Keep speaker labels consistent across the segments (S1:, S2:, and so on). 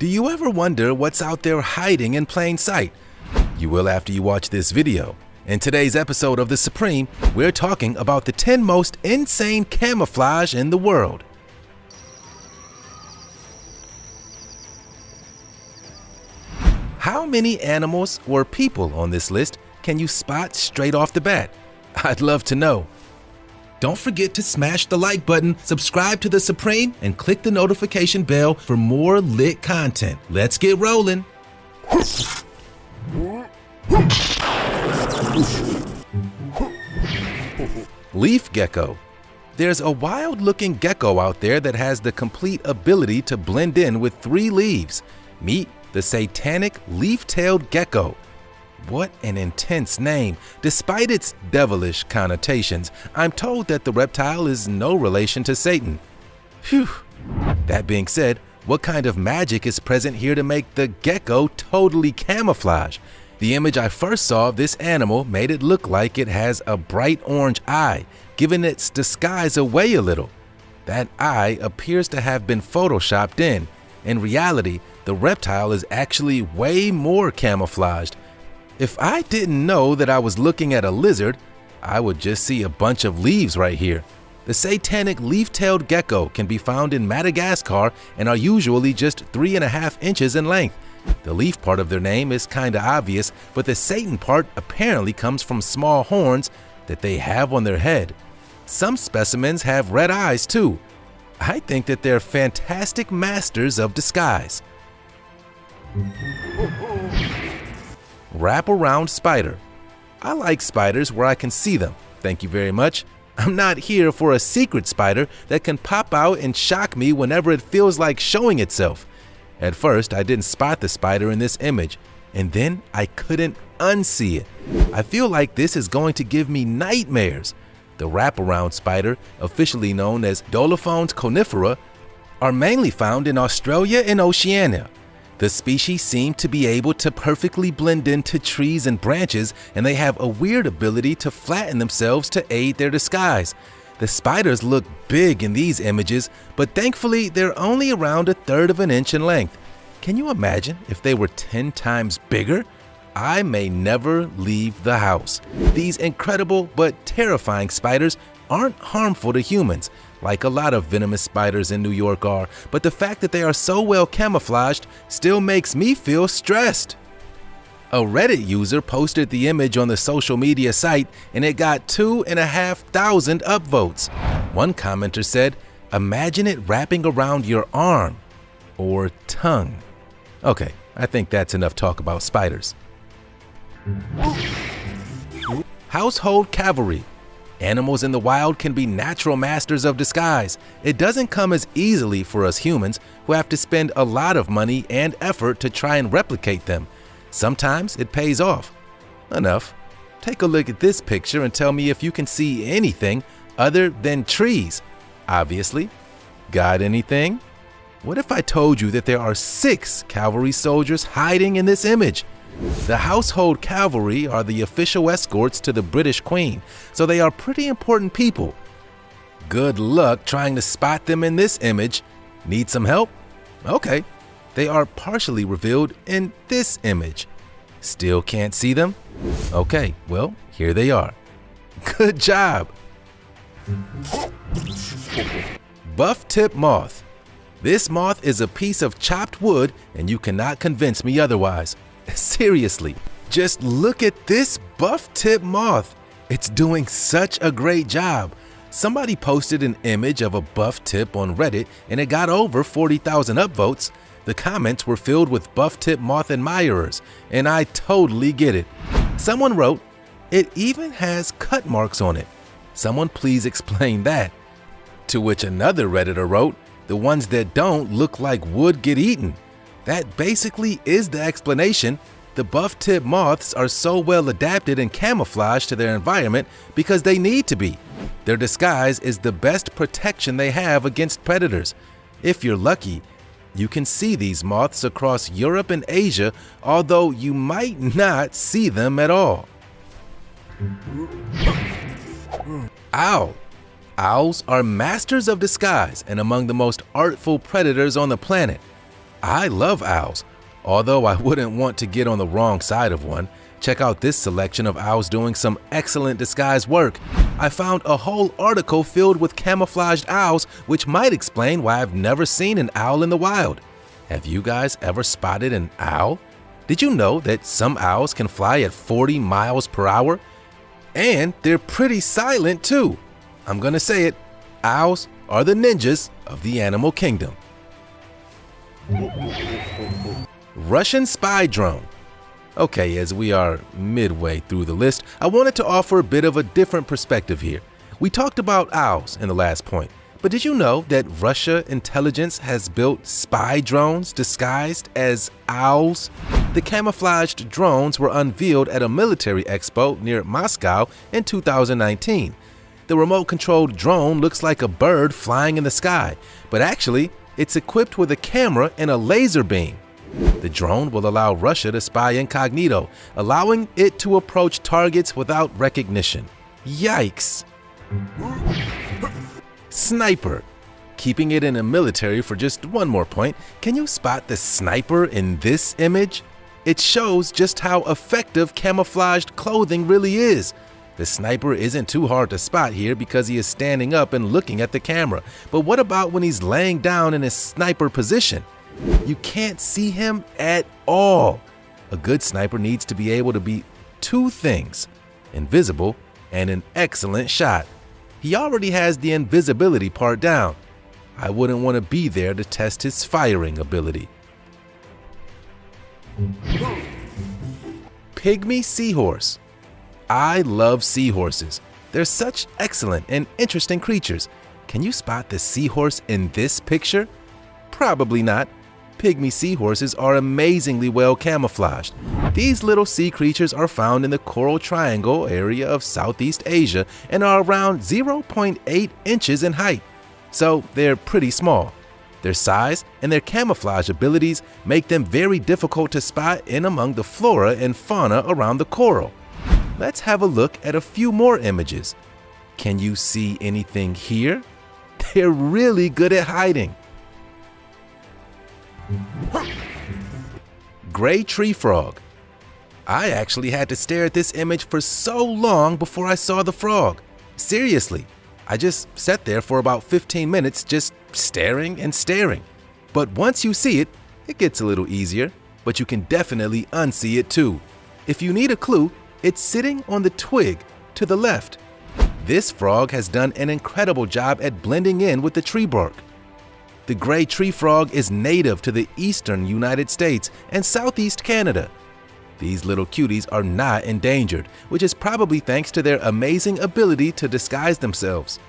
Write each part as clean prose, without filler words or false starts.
S1: Do you ever wonder what's out there hiding in plain sight? You will after you watch this video. In today's episode of The Supreme, we're talking about the 10 most insane camouflage in the world. How many animals or people on this list can you spot straight off the bat? I'd love to know. Don't forget to smash the like button, subscribe to The Supreme, and click the notification bell for more lit content. Let's get rolling. Leaf gecko. There's a wild-looking gecko out there that has the complete ability to blend in with 3 leaves. Meet the satanic leaf-tailed gecko. What an intense name. Despite its devilish connotations, I'm told that the reptile is no relation to Satan. Phew. That being said, what kind of magic is present here to make the gecko totally camouflage? The image I first saw of this animal made it look like it has a bright orange eye, giving its disguise away a little. That eye appears to have been photoshopped in. In reality, the reptile is actually way more camouflaged. If I didn't know that I was looking at a lizard, I would just see a bunch of leaves right here. The satanic leaf-tailed gecko can be found in Madagascar and are usually just 3.5 inches in length. The leaf part of their name is kinda obvious, but the Satan part apparently comes from small horns that they have on their head. Some specimens have red eyes too. I think that they're fantastic masters of disguise. Wraparound spider. I like spiders where I can see them. Thank you very much. I'm not here for a secret spider that can pop out and shock me whenever it feels like showing itself. At first, I didn't spot the spider in this image, and then I couldn't unsee it. I feel like this is going to give me nightmares. The wraparound spider, officially known as Doliphons conifera, are mainly found in Australia and Oceania. The species seem to be able to perfectly blend into trees and branches, and they have a weird ability to flatten themselves to aid their disguise. The spiders look big in these images, but thankfully they're only around 1/3 of an inch in length. Can you imagine if they were 10 times bigger? I may never leave the house. These incredible but terrifying spiders aren't harmful to humans, like a lot of venomous spiders in New York are, but the fact that they are so well camouflaged still makes me feel stressed. A Reddit user posted the image on the social media site and it got 2,500 upvotes. One commenter said, "Imagine it wrapping around your arm or tongue." Okay, I think that's enough talk about spiders. Household cavalry. Animals in the wild can be natural masters of disguise. It doesn't come as easily for us humans who have to spend a lot of money and effort to try and replicate them. Sometimes it pays off. Enough. Take a look at this picture and tell me if you can see anything other than trees. Obviously. Got anything? What if I told you that there are 6 cavalry soldiers hiding in this image? The household cavalry are the official escorts to the British Queen, so they are pretty important people. Good luck trying to spot them in this image. Need some help? Okay. They are partially revealed in this image. Still can't see them? Okay, well, here they are. Good job. Buff-tip moth. This moth is a piece of chopped wood and you cannot convince me otherwise. Seriously, just look at this buff-tip moth. It's doing such a great job. Somebody posted an image of a buff tip on Reddit and it got over 40,000 upvotes. The comments were filled with buff-tip moth admirers, and I totally get it. Someone wrote, "It even has cut marks on it. Someone please explain that." To which another Redditor wrote, "The ones that don't look like would get eaten." That basically is the explanation. The buff-tip moths are so well adapted and camouflaged to their environment because they need to be. Their disguise is the best protection they have against predators. If you're lucky, you can see these moths across Europe and Asia, although you might not see them at all. Owl. Owls are masters of disguise and among the most artful predators on the planet. I love owls, although I wouldn't want to get on the wrong side of one. Check out this selection of owls doing some excellent disguise work. I found a whole article filled with camouflaged owls, which might explain why I've never seen an owl in the wild. Have you guys ever spotted an owl? Did you know that some owls can fly at 40 miles per hour? And they're pretty silent too. I'm gonna say it, owls are the ninjas of the animal kingdom. Russian spy drone. Okay, as we are midway through the list, I wanted to offer a bit of a different perspective here. We talked about owls in the last point, but did you know that Russia intelligence has built spy drones disguised as owls? The camouflaged drones were unveiled at a military expo near Moscow in 2019. The remote-controlled drone looks like a bird flying in the sky, but actually, it's equipped with a camera and a laser beam. The drone will allow Russia to spy incognito, allowing it to approach targets without recognition. Yikes! Sniper. Keeping it in the military for just one more point, can you spot the sniper in this image? It shows just how effective camouflaged clothing really is. The sniper isn't too hard to spot here because he is standing up and looking at the camera. But what about when he's laying down in his sniper position? You can't see him at all. A good sniper needs to be able to be two things: invisible and an excellent shot. He already has the invisibility part down. I wouldn't want to be there to test his firing ability. Pygmy seahorse. I love seahorses. They're such excellent and interesting creatures. Can you spot the seahorse in this picture? Probably not. Pygmy seahorses are amazingly well camouflaged. These little sea creatures are found in the Coral Triangle area of Southeast Asia and are around 0.8 inches in height, so they're pretty small. Their size and their camouflage abilities make them very difficult to spot in among the flora and fauna around the coral. Let's have a look at a few more images. Can you see anything here? They're really good at hiding. Gray tree frog. I actually had to stare at this image for so long before I saw the frog. Seriously, I just sat there for about 15 minutes just staring and staring. But once you see it, it gets a little easier, but you can definitely unsee it too. If you need a clue, it's sitting on the twig to the left. This frog has done an incredible job at blending in with the tree bark. The gray tree frog is native to the eastern United States and southeast Canada. These little cuties are not endangered, which is probably thanks to their amazing ability to disguise themselves.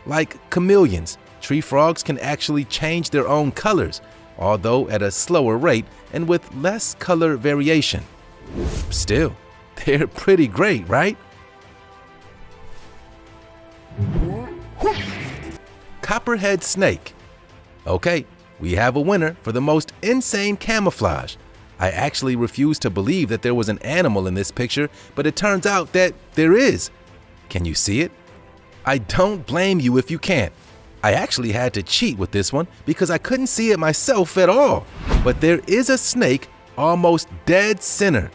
S1: Like chameleons, tree frogs can actually change their own colors, although at a slower rate and with less color variation. Still, they're pretty great, right? Copperhead snake. Okay, we have a winner for the most insane camouflage. I actually refused to believe that there was an animal in this picture, but it turns out that there is. Can you see it? I don't blame you if you can't. I actually had to cheat with this one because I couldn't see it myself at all. But there is a snake almost dead center.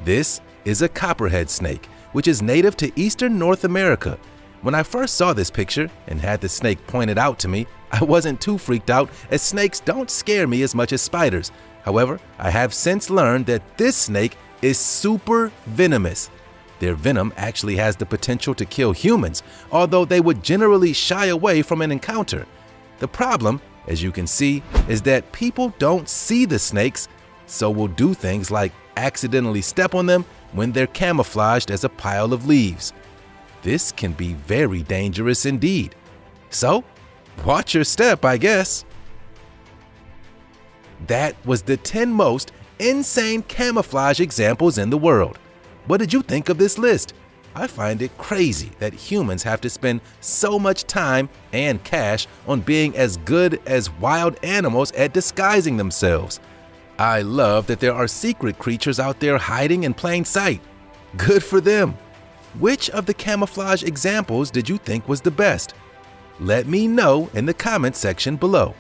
S1: This is a copperhead snake, which is native to eastern North America. When I first saw this picture and had the snake pointed out to me, I wasn't too freaked out as snakes don't scare me as much as spiders. However, I have since learned that this snake is super venomous. Their venom actually has the potential to kill humans, although they would generally shy away from an encounter. The problem, as you can see, is that people don't see the snakes, so will do things like accidentally step on them when they're camouflaged as a pile of leaves. This can be very dangerous indeed. So, watch your step, I guess. That was the 10 most insane camouflage examples in the world. What did you think of this list? I find it crazy that humans have to spend so much time and cash on being as good as wild animals at disguising themselves. I love that there are secret creatures out there hiding in plain sight. Good for them. Which of the camouflage examples did you think was the best? Let me know in the comments section below.